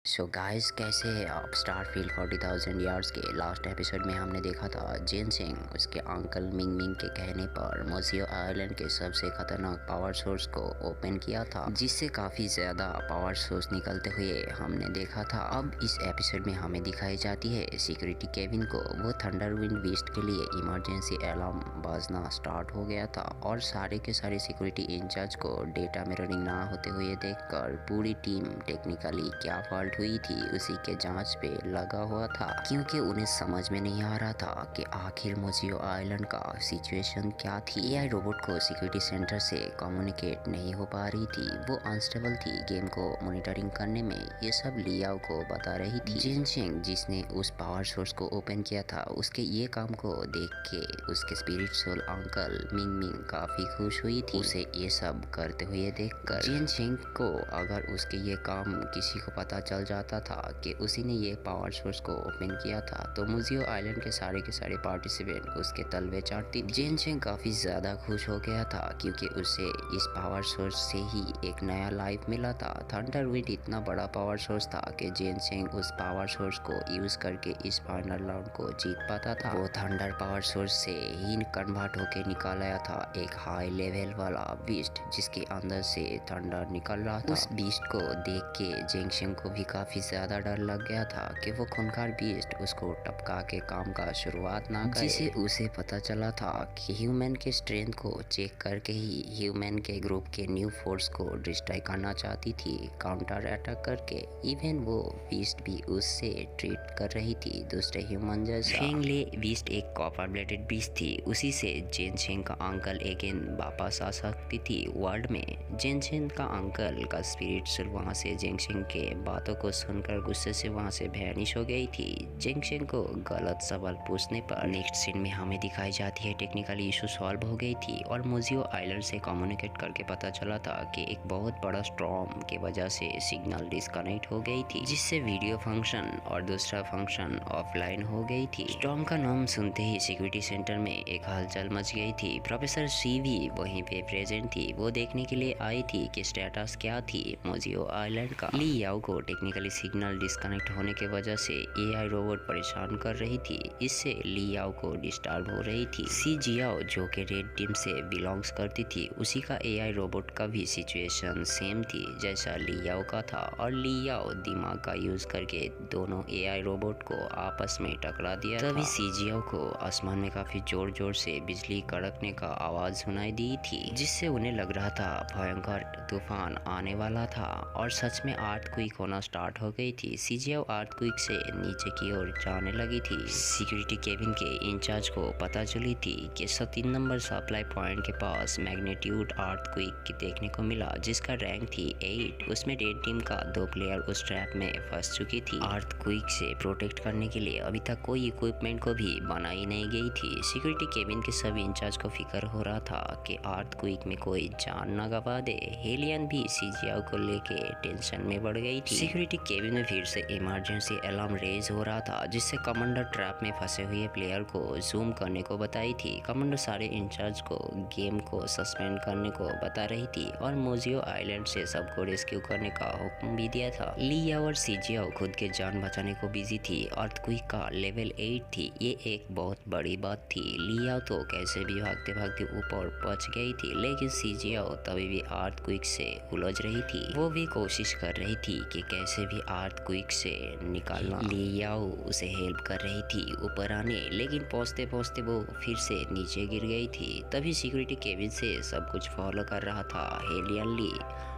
So guys, कैसे हैं आप? स्टारफील्ड 40,000 यार्ड्स के लास्ट एपिसोड में हमने देखा था जिन सिंह उसके अंकल मिंग मिंग के कहने पर मोजियो आइलैंड के सबसे खतरनाक पावर सोर्स को ओपन किया था, जिससे काफ़ी ज़्यादा पावर सोर्स निकलते हुए हमने देखा था। अब इस एपिसोड में हमें दिखाई जाती है सिक्योरिटी केबिन को। वो थंडरविंड बीस्ट के लिए इमरजेंसी अलार्म बजना स्टार्ट हो गया था और सारे के सारे सिक्योरिटी इंचार्ज को डेटा मिररिंग ना होते हुए देखकर पूरी टीम टेक्निकली क्या फॉल्ट हुई थी उसी के जांच पे लगा हुआ था, क्योंकि उन्हें समझ में नहीं आ रहा था कि आखिर मोजियो आइलैंड का सिचुएशन क्या थी। एआई रोबोट को सिक्योरिटी सेंटर से कम्युनिकेट नहीं हो पा रही थी, वो अनस्टेबल थी। गेम को मॉनिटरिंग करने में ये सब लियाओ को बता रही थी। जिन सिंह जिसने उस पावर सोर्स को ओपन किया था, उसके ये काम को देख के उसके स्पिरिचुअल अंकल मिंग मिंग काफी खुश हुई थी उसे ये सब करते हुए देखकर। जिन सिंह को अगर उसके ये काम किसी को पता चल जाता था कि उसी ने ये पावर सोर्स को ओपन किया था, तो मोजियो आइलैंड के सारे पार्टिसिपेंट उसके तलवे चाटती थी। जिन सिंह काफी ज्यादा खुश हो गया था क्योंकि उसे इस पावर सोर्स से ही एक नया लाइफ मिला था। थंडरविंड इतना बड़ा पावर सोर्स था कि जिन सिंह उस पावर सोर्स को यूज करके इस फाइनल राउंड को जीत पाता था। वो थंडर पावर सोर्स से ही कन्वर्ट होके निकल आया था एक हाई लेवल वाला बीस्ट, जिसके अंदर से थंडर निकल रहा था। उस बीस्ट को देख के जिंगशिंग को भी काफी ज्यादा डर लग गया था कि वो खूंखार बीस्ट उसको टपका के काम का शुरुआत ना करे। जिसे उसे पता चला था कि ह्यूमन के स्ट्रेंथ को चेक करके ही ह्यूमन के ग्रुप के न्यू फोर्स को डिस्ट्रॉय करना चाहती थी, काउंटर अटैक करके। इवन वो बीस्ट भी उससे ट्रीट कर रही थी दूसरे ह्यूमन जैसा। शेंगले बीस्ट एक कॉपर ब्लेडेड बीस्ट थी, उसी से जिनशिंग का अंकल अगेन वापस आ सकती थी वर्ल्ड में। जिनशिंग का अंकल का स्पिरिट वहां से जिंगशिंग के बातों को सुनकर गुस्से से वहां से वैनिश हो गई थी। जिंगशिंग को गलत सवाल पूछने पर नेक्स्ट सीन में हमें दिखाई जाती है टेक्निकली इशू सॉल्व हो गई थी और मोजियो आइलैंड से कम्युनिकेट करके पता चला था कि एक बहुत बड़ा स्टॉर्म की वजह से सिग्नल डिस्कनेक्ट हो गई थी, जिससे वीडियो फंक्शन और दूसरा फंक्शन ऑफलाइन हो गई थी। स्टॉर्म का नाम सुनते ही सिक्योरिटी सेंटर में एक हलचल मच गई थी। प्रोफेसर सी भी वहीं पे प्रेजेंट थी, वो देखने के लिए आई थी कि स्टेटस क्या थी मोजियो आइलैंड का। ली याओ को टेक्निकली सिग्नल डिस्कनेक्ट होने के वजह से एआई रोबोट परेशान कर रही थी, इससे ली याओ को डिस्टर्ब हो रही थी। सी जियाओ जो कि रेड टीम से बिलोंग्स करती थी, उसी का एआई रोबोट का भी सिचुएशन सेम थी जैसा ली याओ का था और ली याओ दिमाग का यूज करके दोनों एआई रोबोट को आपस में टकरा दिया। तभी सी जियाओ को आसमान में काफी जोर जोर से बिजली कड़कने का आवाज सुनाई दी थी, जिससे उन्हें लग रहा था भयंकर तूफान आने वाला था और सच में अर्थक्वेक होना स्टार्ट हो गई थी। सीजियो अर्थक्वेक से नीचे की ओर जाने लगी थी। सिक्योरिटी केबिन के इंचार्ज को पता चली थी कि 3 नंबर सप्लाई पॉइंट के पास मैग्नीट्यूड अर्थक्वेक देखने को मिला, जिसका रैंक थी 8। उसमें रेड टीम का 2 प्लेयर उस ट्रैप में फंस चुकी थी। अर्थक्वेक से प्रोटेक्ट करने के लिए अभी तक कोई इक्विपमेंट को भी बनाई नहीं गई थी। सिक्योरिटी केबिन के सभी इंचार्ज को फिक्र हो रहा था कि अर्थक्वेक में कोई जान न गवा दे। हेलियन भी सीजियाओ को लेके टेंशन में बढ़ गई थी। सिक्योरिटी केबिन में फिर से इमरजेंसी अलार्म रेज हो रहा था, जिससे कमांडर ट्रैप में फंसे हुए प्लेयर को जूम करने को बताई थी। कमांडर सारे इंचार्ज को गेम को सस्पेंड करने को बता रही थी और मोजियो आइलैंड से सबको रेस्क्यू करने का हुक्म भी दिया था। ली याओ और सीजियाओ खुद के जान बचाने को बिजी थी। अर्थक्वेक का लेवल 8 थी, ये एक बहुत बड़ी बात थी। ली याओ तो कैसे भी भागते भागते ऊपर पहुंच गई थी, लेकिन सीजियाओ तभी भी अर्थक्वेक से उलझ रही थी। वो भी कोशिश कर रही थी कि कैसे भी अर्थक्वेक से निकालना। ली याओ उसे हेल्प कर रही थी ऊपर आने, लेकिन पहुंचते पहुंचते वो फिर से नीचे गिर गई थी। तभी सिक्योरिटी केबिन से सब कुछ फॉलो कर रहा था हेलियन ली,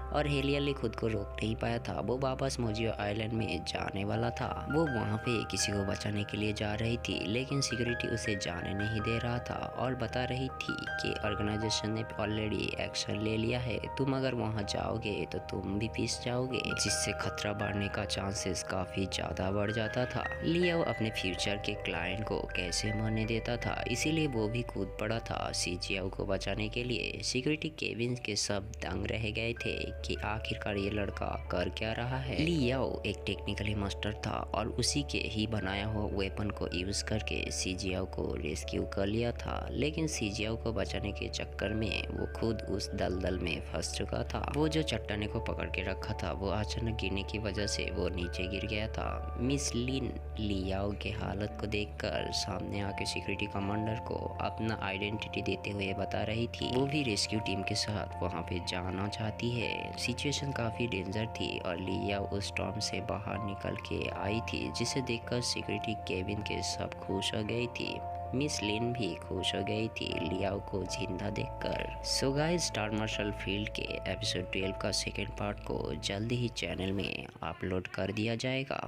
और हेलियन खुद को रोक नहीं पाया था। वो वापस मोजियो आइलैंड में जाने वाला था। वो वहाँ पे किसी को बचाने के लिए जा रही थी, लेकिन सिक्योरिटी उसे जाने नहीं दे रहा था और बता रही थी कि ऑर्गेनाइजेशन ने ऑलरेडी एक्शन ले लिया है, तुम अगर वहाँ जाओगे तो तुम भी पिस जाओगे, जिससे खतरा बढ़ने का चांसेस काफी ज्यादा बढ़ जाता था। लियो अपने फ्यूचर के क्लाइंट को कैसे मरने देता था, इसीलिए वो भी कूद पड़ा था सीजियाओ को बचाने के लिए। सिक्योरिटी केबिन के सब दंग रह गए थे कि आखिरकार ये लड़का कर क्या रहा है। ली याओ एक टेक्निकली मास्टर था और उसी के ही बनाया हुआ वेपन को यूज करके सीजियाओ को रेस्क्यू कर लिया था, लेकिन सीजियाओ को बचाने के चक्कर में वो खुद उस दलदल में फंस चुका था। वो जो चट्टाने को पकड़ के रखा था वो अचानक गिरने की वजह से वो नीचे गिर गया था। मिस लिन लियाओ के हालत को देखकर सामने आके सिक्योरिटी कमांडर को अपना आइडेंटिटी देते हुए बता रही थी वो भी रेस्क्यू टीम के साथ वहाँ पे जाना चाहती है। सिचुएशन काफी डेंजर थी और लियाओ उस स्टॉर्म से बाहर निकल के आई थी, जिसे देखकर सिक्योरिटी केबिन के सब खुश हो गई थी। मिस लिन भी खुश हो गई थी लियाओ को जिंदा देखकर। So guys, star martial field के एपिसोड 12 का सेकेंड पार्ट को जल्दी ही चैनल में अपलोड कर दिया जाएगा।